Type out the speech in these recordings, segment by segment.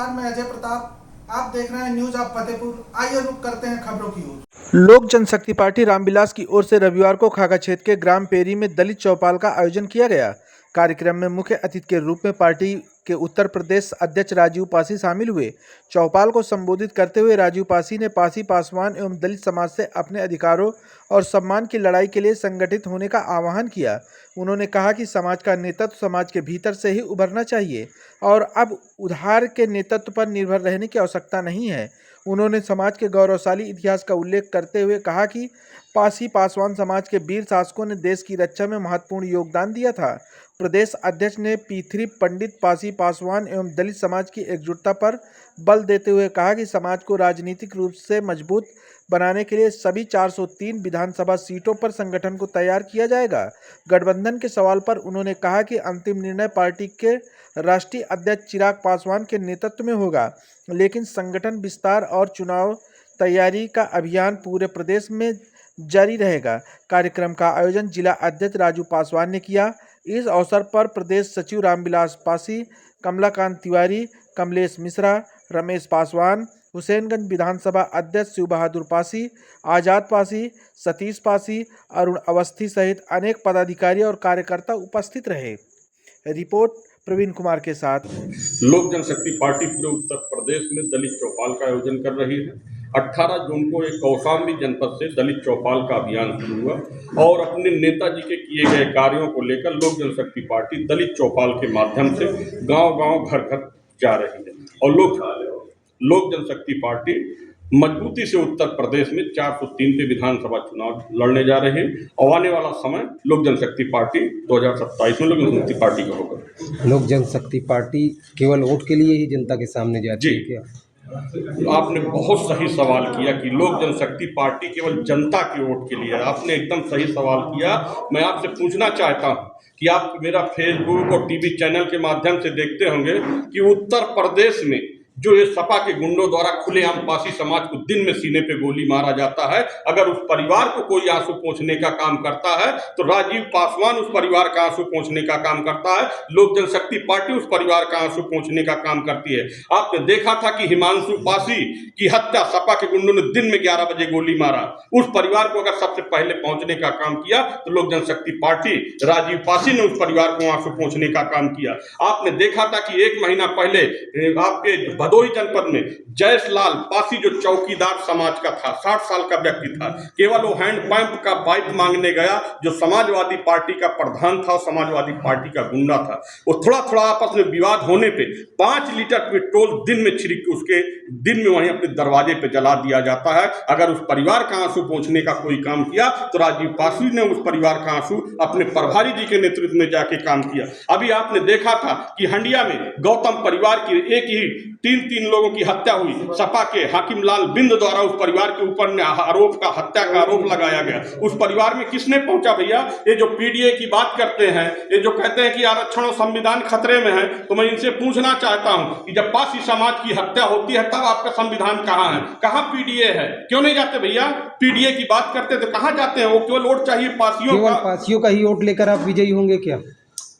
नमस्कार, मैं अजय प्रताप। आप देख रहे हैं न्यूज ऑफ फतेहपुर। आइए रुक करते हैं खबरों की ओर। लोक जनशक्ति पार्टी रामविलास की ओर से रविवार को खागा क्षेत्र के ग्राम पेरी में दलित चौपाल का आयोजन किया गया। कार्यक्रम में मुख्य अतिथि के रूप में पार्टी के उत्तर प्रदेश अध्यक्ष राजीव पासी शामिल हुए। चौपाल को संबोधित करते हुए राजीव पासी ने पासी पासवान एवं दलित समाज से अपने अधिकारों और सम्मान की लड़ाई के लिए संगठित होने का आह्वान किया। उन्होंने कहा कि समाज का नेतृत्व समाज के भीतर से ही उभरना चाहिए और अब उधार के नेतृत्व पर निर्भर रहने की आवश्यकता नहीं है। उन्होंने समाज के गौरवशाली इतिहास का उल्लेख करते हुए कहा कि पासी पासवान समाज के वीर शासकों ने देश की रक्षा में महत्वपूर्ण योगदान दिया था। प्रदेश अध्यक्ष ने P3 पंडित पासी पासवान एवं दलित समाज की एकजुटता पर बल देते हुए कहा कि समाज को राजनीतिक रूप से मजबूत बनाने के लिए सभी 403 विधानसभा सीटों पर संगठन को तैयार किया जाएगा। गठबंधन के सवाल पर उन्होंने कहा कि अंतिम निर्णय पार्टी के राष्ट्रीय अध्यक्ष चिराग पासवान के नेतृत्व में होगा, लेकिन संगठन विस्तार और चुनाव तैयारी का अभियान पूरे प्रदेश में जारी रहेगा। कार्यक्रम का आयोजन जिला अध्यक्ष राजू पासवान ने किया। इस अवसर पर प्रदेश सचिव रामविलास पासी, कमलाकांत तिवारी, कमलेश मिश्रा, रमेश पासवान, हुसैनगंज विधानसभा अध्यक्ष शिव बहादुर पासी, आजाद पासी, सतीश पासी, अरुण अवस्थी सहित अनेक पदाधिकारी और कार्यकर्ता उपस्थित रहे। रिपोर्ट प्रवीण कुमार के साथ। लोक जनशक्ति पार्टी पूरे उत्तर प्रदेश में दलित चौपाल का आयोजन कर रही है। 18 जून को एक कौशाम्बी जनपद से दलित चौपाल का अभियान शुरू हुआ और अपने नेताजी के किए गए कार्यों को लेकर लोक जनशक्ति पार्टी दलित चौपाल के माध्यम से गांव-गांव, घर-घर जा रही है और लोक जनशक्ति पार्टी मजबूती से उत्तर प्रदेश में 403 के विधानसभा चुनाव लड़ने जा रहे हैं और आने वाला समय लोक जनशक्ति पार्टी 2027 में लोक जनशक्ति पार्टी का होगा। लोक जनशक्ति पार्टी केवल वोट के लिए ही जनता के सामने जाती है क्या? आपने बहुत सही सवाल किया कि लोक जनशक्ति पार्टी केवल जनता के वोट के लिए। आपने एकदम सही सवाल किया। मैं आपसे पूछना चाहता हूं कि आप मेरा फेसबुक और टीवी चैनल के माध्यम से देखते होंगे कि उत्तर प्रदेश में जो ये सपा के गुंडों द्वारा खुलेआम पासी समाज को दिन में सीने पे गोली मारा जाता है, अगर उस परिवार को कोई आंसू पोंछने का काम करता है तो राजीव पासवान उस परिवार का आंसू पोंछने का काम करता है। लोक जनशक्ति पार्टी उस परिवार का आंसू पोंछने का काम करती है। आपने देखा था कि हिमांशु पासी की हत्या सपा के गुंडों ने दिन में 11 बजे गोली मारा। उस परिवार को अगर सबसे पहले पहुंचने का काम किया तो लोक जनशक्ति पार्टी राजीव पासी ने उस परिवार को आंसू पोंछने का काम किया। आपने देखा था कि 1 महीना पहले आपके भदोही जनपद में जयसलाल पासी जो चौकीदार समाज का था, 60 साल का व्यक्ति था, केवल वो हैंड पंप का पाइप मांगने गया जो समाजवादी पार्टी का प्रधान था, समाजवादी पार्टी का गुंडा था। वो थोड़ा आपस में विवाद होने पे 5 लीटर पेट्रोल दिन में छिड़क के उसके दिन में वहीं अपने दरवाजे पे जला दिया जाता है। अगर उस परिवार का आंसू पोंछने का कोई काम किया तो राजीव पासी ने उस परिवार का आंसू अपने प्रभारी जी के नेतृत्व में जाके काम किया। अभी आपने देखा था कि हंडिया में गौतम परिवार की एक ही 3 लोगों की हत्या हुई। सपा के हाकिम लाल बिंद द्वारा उस परिवार के ऊपर हत्या का आरोप लगाया गया। उस परिवार में किसने पहुंचा भैया? ये जो पीडीए की बात करते हैं, ये जो कहते हैं कि आरक्षण और संविधान खतरे में है, तो मैं इनसे पूछना चाहता हूं कि जब पासी समाज की हत्या होती है तब आपका संविधान कहाँ है? कहाँ पीडीए है? क्यों नहीं जाते भैया? पीडीए की बात करते तो कहाँ जाते हैं? वो केवल वोट चाहिए पासियों का ही वोट लेकर आप विजयी होंगे क्या?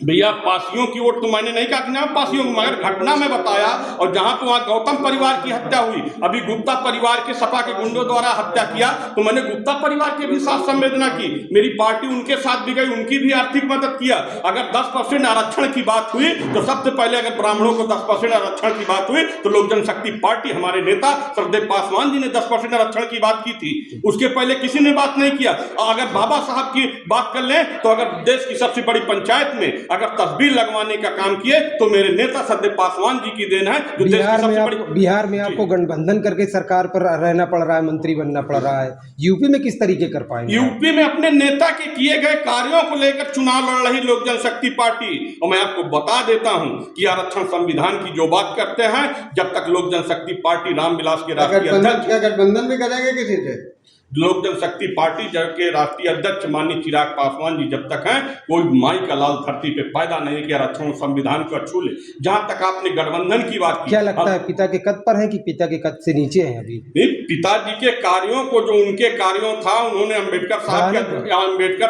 भैया पासियों की वोट तो मैंने नहीं कहा कि ना पासियों की, मगर घटना में बताया। और जहां पे वहां गौतम परिवार की हत्या हुई, अभी गुप्ता परिवार के सपा के गुंडों द्वारा हत्या किया, तो मैंने गुप्ता परिवार के भी साथ संवेदना की। मेरी पार्टी उनके साथ भी गई, उनकी भी आर्थिक मदद किया। अगर 10% आरक्षण की बात हुई तो सबसे पहले अगर ब्राह्मणों को 10% आरक्षण की बात हुई तो लोक जनशक्ति पार्टी, हमारे नेता सरदेव पासवान जी ने 10% आरक्षण की बात की थी। उसके पहले किसी ने बात नहीं किया। अगर बाबा साहब की बात कर लें तो अगर देश की सबसे बड़ी पंचायत में अगर तस्वीर लगवाने का काम किए तो मेरे नेता सरदेव पासवान जी की देन है। जो बिहार में आपको गठबंधन करके सरकार पर रहना पड़ रहा है, मंत्री बनना पड़ रहा है। यूपी में किस तरीके कर पाएंगे? यूपी में अपने नेता के किए गए कार्यों को लेकर चुनाव लड़ रही लोक जनशक्ति पार्टी। और मैं आपको बता देता हूं कि आरक्षण संविधान की जो बात करते हैं, जब तक लोक जनशक्ति पार्टी रामविलास के राष्ट्रीय अध्यक्ष गठबंधन भी करेंगे किसी से? लोक जनशक्ति पार्टी के राष्ट्रीय अध्यक्ष माननीय चिराग पासवान जी जब तक हैं, कोई माई का लाल धरती पे पैदा नहीं किया आरक्षण संविधान को छू ले। जहां तक आपने गठबंधन की बात की, क्या लगता है पिता के कद पर है कि पिता के कद से नीचे है अभी? पिताजी के कार्यों को, जो उनके कार्यों था, उन्होंने अम्बेडकर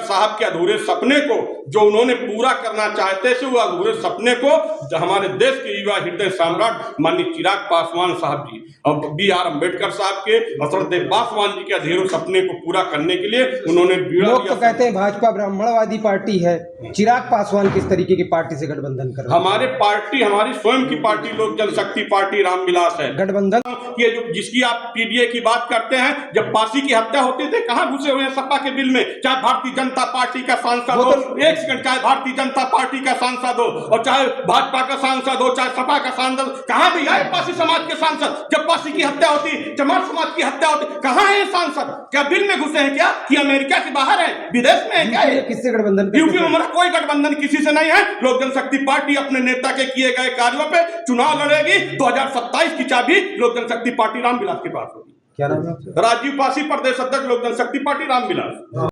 साहब के अधूरे सपने को जो उन्होंने पूरा करना चाहते थे, वो अधूरे सपने को हमारे देश के युवा हृदय सम्राट माननीय चिराग पासवान साहब जी और BR अम्बेडकर साहब के हसरत पासवान जी के अधूरे सपने को पूरा करने के लिए उन्होंने लोग तो कहते हैं भाजपा ब्राह्मणवादी पार्टी है, चिराग पासवान किस तरीके की पार्टी से गठबंधन कर रहे हैं? हमारे पार्टी, हमारी स्वयं की पार्टी लोक जनशक्ति पार्टी रामविलास है। गठबंधन ये जो जिसकी आप PDA की बात करते हैं, जब पासी की हत्या होती थी, कहां घुसे हुए हैं सपा के बिल में? चाहे भारतीय जनता पार्टी का सांसद हो, एक सेकंड, चाहे भारतीय जनता पार्टी का सांसद हो और चाहे भाजपा का सांसद हो, चाहे सपा का सांसद, कहां भी आए पासी समाज के सांसद? जब पासी की हत्या होती, चमार समाज की हत्या होती, कहां है ये सांसद? क्या बिल में घुसे हैं क्या? कि अमेरिका से बाहर है, विदेश में है क्या? किससे गठबंधन? यूपी में हमारा कोई गठबंधन किसी से नहीं है। लोक जनशक्ति पार्टी अपने नेता के किए गए कार्यों पे चुनाव लड़ेगी। 2027 की चाबी लोक जनशक्ति पार्टी रामविलास के पास होगी। क्या नाम है आपका? राजीव पासी, प्रदेश अध्यक्ष लोक जनशक्ति पार्टी रामविलास।